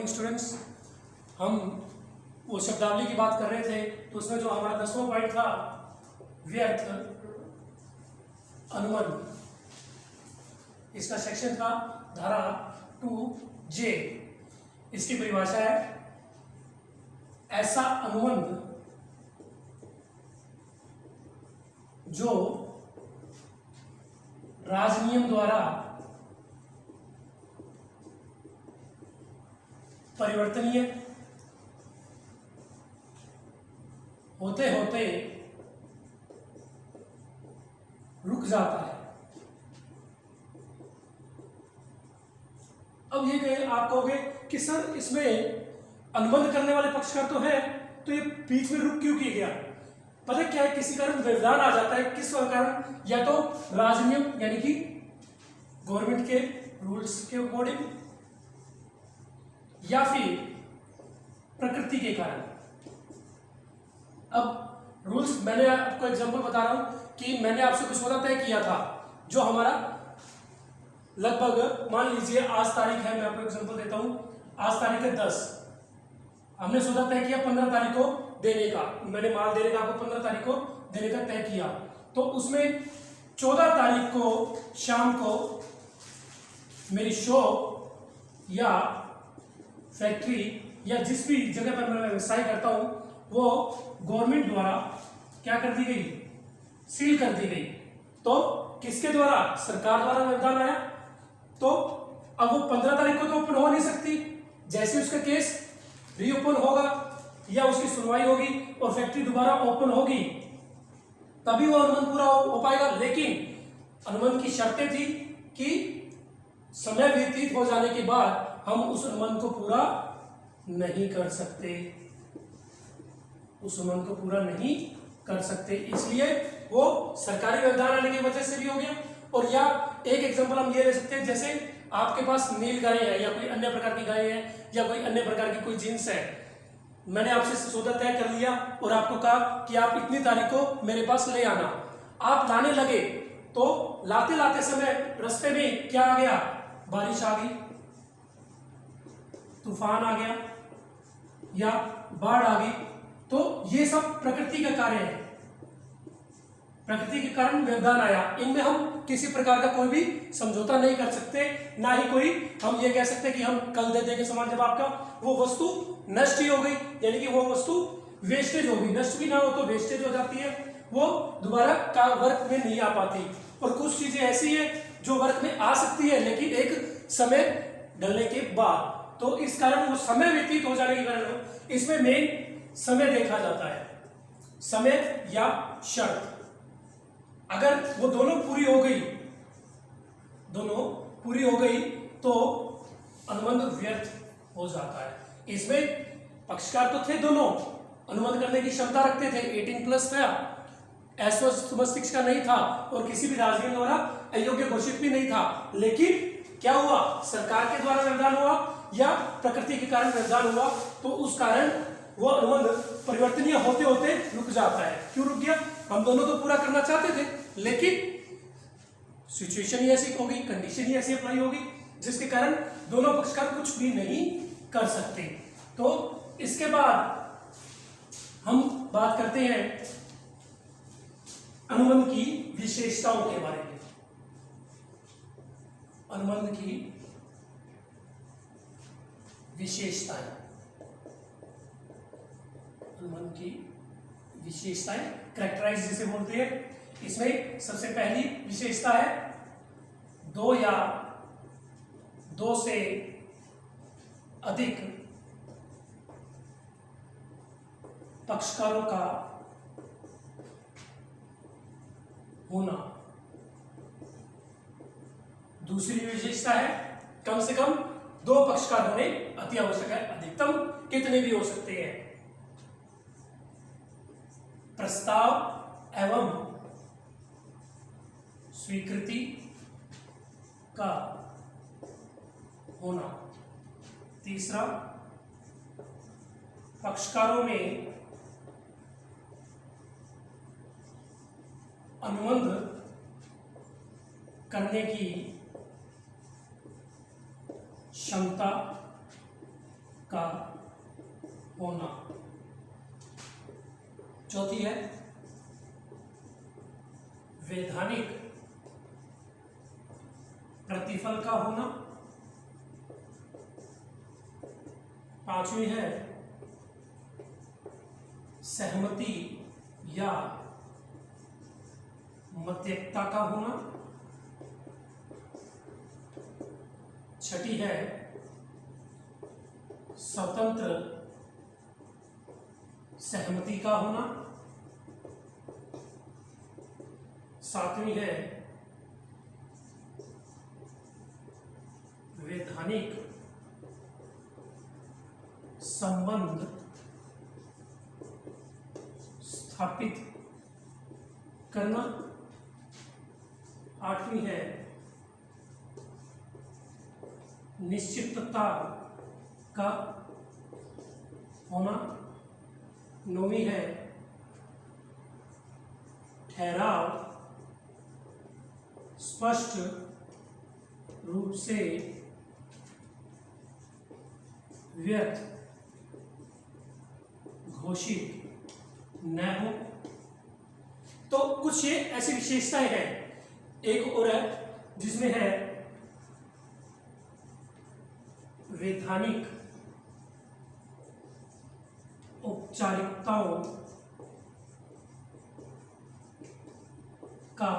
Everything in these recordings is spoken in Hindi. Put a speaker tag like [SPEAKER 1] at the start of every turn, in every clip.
[SPEAKER 1] Morning students. हम वो शब्दावली की बात कर रहे थे, तो उसमें जो हमारा 10वां पॉइंट था व्यर्थ अनुबंध, इसका सेक्शन था धारा 2J। इसकी परिभाषा है ऐसा अनुबंध जो राजनियम द्वारा परिवर्तनीय होते होते रुक जाता है। अब ये कहे आप कहोगे कि सर इसमें अनुबंध करने वाले पक्षकार तो है, तो ये बीच में रुक क्यों किया गया? पता क्या है, किसी कारण व्यवधान आ जाता है। किस कारण? या तो राजनियम यानी कि गवर्नमेंट के रूल्स के अकॉर्डिंग, या फिर प्रकृति के कारण। अब रूल्स मैंने आपको एग्जांपल बता रहा हूं कि मैंने आपसे कुछ सौदा तय किया था जो हमारा लगभग, मान लीजिए आज तारीख है, मैं आपको एग्जांपल देता हूं, आज तारीख है 10, हमने सौदा तय किया 15 तारीख को देने का, मैंने माल देने का आपको 15 तारीख को देने का तय किया। तो उसमें 14 तारीख को शाम को मेरी शॉप या फैक्ट्री या जिस भी जगह पर मैं व्यवसाय करता हूं वो गवर्नमेंट द्वारा क्या कर दी गई? सील कर दी गई। तो किसके द्वारा? सरकार द्वारा व्यवधान आया। तो अब वो 15 तारीख को तो ओपन हो नहीं सकती। जैसे उसका केस रीओपन होगा या उसकी सुनवाई होगी और फैक्ट्री दोबारा ओपन होगी, तभी वो अनुबंध पूरा हो पाएगा। लेकिन अनुबंध की शर्तें थी कि समय व्यतीत हो जाने के बाद हम उस अनुबंध को पूरा नहीं कर सकते, उस अनुबंध को पूरा नहीं कर सकते। इसलिए वो सरकारी व्यवधान आने की वजह से भी हो गया। और या एक एग्जांपल हम ये ले सकते हैं, जैसे आपके पास नील गाय है या कोई अन्य प्रकार की गाय है या कोई अन्य प्रकार की कोई जिन्स है, मैंने आपसे सौदा तय कर लिया और आपको कहा कि आप इतनी तारीख को मेरे पास ले आना। आप लाने लगे तो लाते लाते समय रास्ते में क्या आ गया? बारिश आ गई, तूफान आ गया या बाढ़ आ गई। तो ये सब प्रकृति का कार्य है, प्रकृति के कारण व्यवधान आया। इनमें हम किसी प्रकार का कोई भी समझौता नहीं कर सकते, ना ही कोई हम ये कह सकते कि हम कल दे देंगे सामान। जब आपका वो वस्तु नष्ट ही हो गई, यानी कि वो वस्तु वेस्टेज हो गई, नष्ट भी ना हो तो वेस्टेज हो जाती है, वो दोबारा का वर्क में नहीं आ पाती। और कुछ चीजें ऐसी है जो वर्क में आ सकती है लेकिन एक समय ढलने के बाद। तो इस कारण वो समय व्यतीत हो जाने के कारण इसमें मेन समय देखा जाता है, समय या शर्त। अगर वो दोनों पूरी हो गई, दोनों पूरी हो गई तो अनुबंध व्यर्थ हो जाता है। इसमें पक्षकार तो थे दोनों, अनुबंध करने की क्षमता रखते थे, 18+ था, S1 का नहीं था और किसी भी राजनियम द्वारा अयोग्य घोषित भी नहीं था। लेकिन क्या हुआ? सरकार के द्वारा व्यवधान हुआ या प्रकृति के कारण व्यवधान हुआ, तो उस कारण वो अनुबंध परिवर्तनीय होते होते रुक जाता है। क्यों रुक गया? हम दोनों तो पूरा करना चाहते थे, लेकिन सिचुएशन ही ऐसी होगी, कंडीशन ही ऐसी अप्लाई होगी जिसके कारण दोनों पक्षकार कुछ भी नहीं कर सकते। तो इसके बाद हम बात करते हैं अनुबंध की विशेषताओं के बारे में। अनुबंध की विशेषताएं, अनुबंध की विशेषताएं, कैरेक्टराइज जिसे बोलते हैं। इसमें सबसे पहली विशेषता है दो या दो से अधिक पक्षकारों का होना। दूसरी विशेषता है कम से कम 2 पक्षकार होने अति आवश्यक है, अधिकतम कितने भी हो सकते हैं। प्रस्ताव एवं स्वीकृति का होना। तीसरा, पक्षकारों में अनुबंध करने की क्षमता का होना। चौथी है वैधानिक प्रतिफल का होना। पांचवी है सहमति या मध्यस्थता का होना। छठी है स्वतंत्र सहमति का होना। सातवीं है वैधानिक संबंध स्थापित करना। आठवीं है निश्चितता का होना। नौवीं है ठहराव स्पष्ट रूप से व्यर्थ घोषित न हो। तो कुछ ये ऐसी विशेषताएं हैं। एक और है जिसमें है वैधानिक औपचारिकताओं का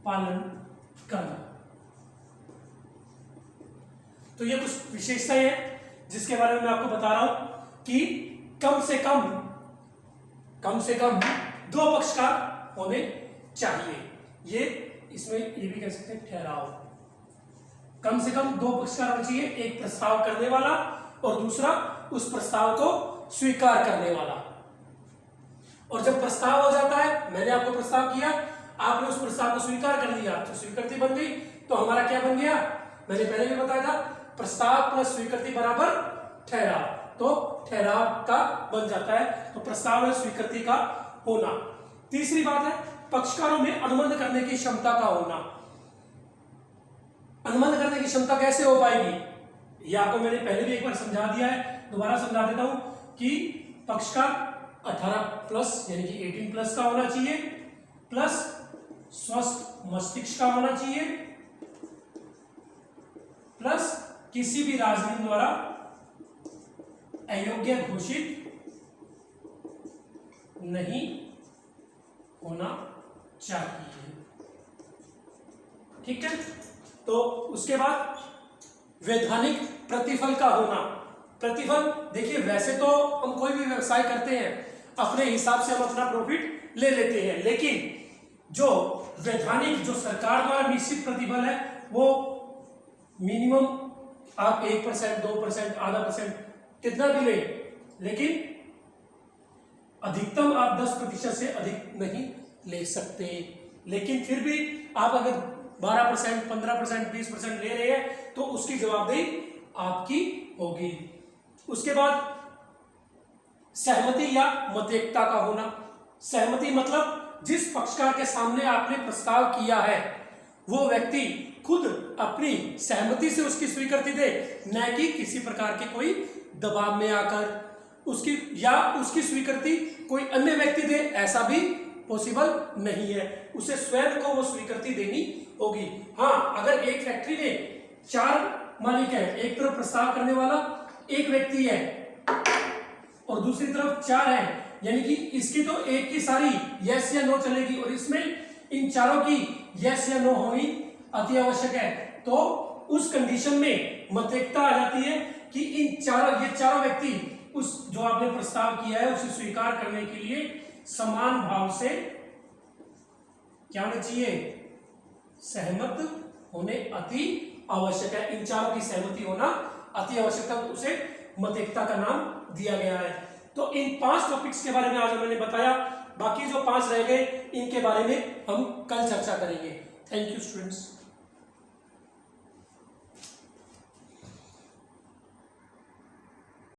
[SPEAKER 1] पालन करना। तो ये कुछ विशेषताएं हैं जिसके बारे में मैं आपको बता रहा हूं कि कम से कम दो पक्षकार होने चाहिए। ये इसमें ये भी कह सकते हैं ठहराव। कम से कम दो पक्षकार होने चाहिए, एक प्रस्ताव करने वाला और दूसरा उस प्रस्ताव को स्वीकार करने वाला। और जब प्रस्ताव हो जाता है, मैंने आपको प्रस्ताव किया, आपने उस प्रस्ताव को स्वीकार कर लिया तो स्वीकृति बन गई। तो हमारा क्या बन गया, मैंने पहले भी बताया था, प्रस्ताव प्लस स्वीकृति बराबर ठहराव। तो ठहराव का बन जाता है, तो प्रस्ताव और स्वीकृति का होना। तीसरी बात है पक्षकारों में अनुबंध करने की क्षमता का होना। अनुबंध करने की क्षमता कैसे हो पाएगी, यह आपको मैंने पहले भी एक बार समझा दिया है, दोबारा समझा देता हूं कि पक्षकार 18+ यानी कि 18+ का होना चाहिए, प्लस स्वस्थ मस्तिष्क का होना चाहिए, प्लस किसी भी राजनीति द्वारा अयोग्य घोषित नहीं होना चाहिए। ठीक है। तो उसके बाद वैधानिक प्रतिफल का होना। प्रतिफल देखिए, वैसे तो हम कोई भी व्यवसाय करते हैं अपने हिसाब से हम अपना प्रॉफिट ले लेते हैं, लेकिन जो वैधानिक जो सरकार द्वारा निश्चित प्रतिफल है वो मिनिमम आप 1%, 2%, आधा % कितना भी ले, लेकिन अधिकतम आप 10% से अधिक नहीं ले सकते। लेकिन फिर भी आप अगर 12%, 15%, 20% ले रहे हैं तो उसकी जवाबदेही आपकी होगी। उसके बाद सहमति या मध्यस्थता का होना। सहमति मतलब जिस पक्षकार के सामने आपने प्रस्ताव किया है वो व्यक्ति खुद अपनी सहमति से उसकी स्वीकृति दे, न कि किसी प्रकार के कोई दबाव में आकर उसकी स्वीकृति कोई अन्य व्यक्ति दे, ऐसा भी पॉसिबल नहीं है। उसे स्वयं को वो स्वीकृति देनी होगी। हाँ, अगर एक फैक्ट्री में 4 मालिक है, एक तरफ प्रस्ताव करने वाला एक व्यक्ति है और दूसरी तरफ 4 है, यानी कि इसकी तो एक की सारी यस या नो चलेगी और इसमें इन चारों की यस या नो होनी अति आवश्यक है। तो उस कंडीशन में मध्यस्थता आ जाती है कि ये चारों व्यक्ति उस जो आपने प्रस्ताव किया है उसे स्वीकार करने के लिए समान भाव से क्या होना चाहिए, सहमत होने अति आवश्यक है। इन चारों की सहमति होना अति आवश्यक है, तो उसे मध्यस्थता का नाम दिया गया है। तो इन 5 टॉपिक्स के बारे में आज मैंने बताया, बाकी जो 5 रह गए इनके बारे में हम कल चर्चा करेंगे। Thank you students.